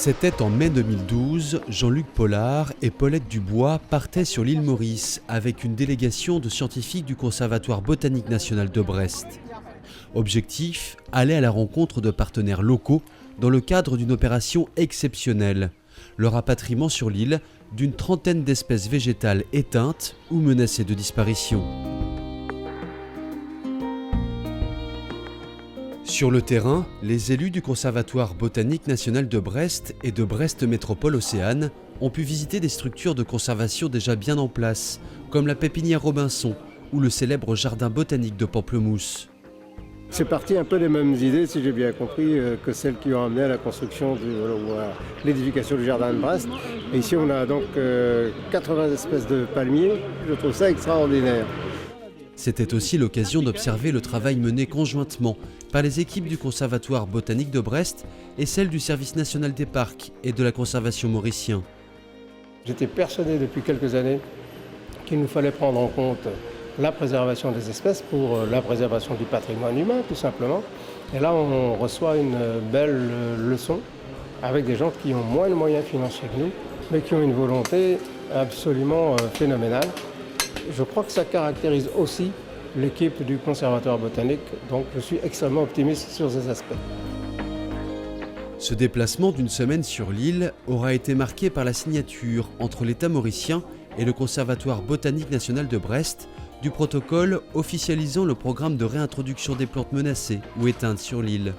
C'était en mai 2012, Jean-Luc Pollard et Paulette Dubois partaient sur l'île Maurice avec une délégation de scientifiques du Conservatoire botanique national de Brest. Objectif, aller à la rencontre de partenaires locaux dans le cadre d'une opération exceptionnelle, le rapatriement sur l'île d'une trentaine d'espèces végétales éteintes ou menacées de disparition. Sur le terrain, les élus du Conservatoire botanique national de Brest et de Brest Métropole Océane ont pu visiter des structures de conservation déjà bien en place, comme la pépinière Robinson ou le célèbre jardin botanique de Pamplemousse. C'est parti un peu des mêmes idées, si j'ai bien compris, que celles qui ont amené à la construction ou à l'édification du jardin de Brest. Et ici, on a donc 80 espèces de palmiers. Je trouve ça extraordinaire. C'était aussi l'occasion d'observer le travail mené conjointement par les équipes du Conservatoire botanique de Brest et celles du Service national des parcs et de la conservation mauricien. J'étais persuadé depuis quelques années qu'il nous fallait prendre en compte la préservation des espèces pour la préservation du patrimoine humain, tout simplement. Et là, on reçoit une belle leçon avec des gens qui ont moins de moyens financiers que nous, mais qui ont une volonté absolument phénoménale. Je crois que ça caractérise aussi l'équipe du Conservatoire botanique, donc je suis extrêmement optimiste sur ces aspects. Ce déplacement d'une semaine sur l'île aura été marqué par la signature entre l'État mauricien et le Conservatoire botanique national de Brest du protocole officialisant le programme de réintroduction des plantes menacées ou éteintes sur l'île.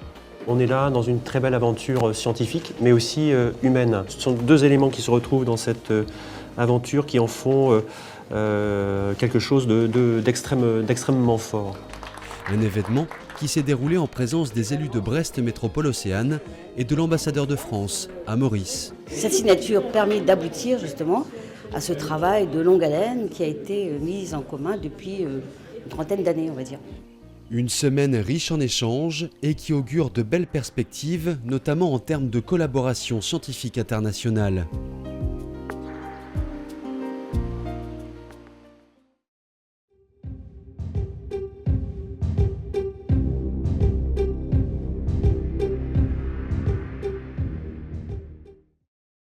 On est là dans une très belle aventure scientifique, mais aussi humaine. Ce sont deux éléments qui se retrouvent dans cette aventure qui en font quelque chose d'extrêmement fort. Un événement qui s'est déroulé en présence des élus de Brest Métropole Océane et de l'ambassadeur de France à Maurice. Cette signature permet d'aboutir justement à ce travail de longue haleine qui a été mis en commun depuis une trentaine d'années, on va dire. Une semaine riche en échanges et qui augure de belles perspectives, notamment en termes de collaboration scientifique internationale.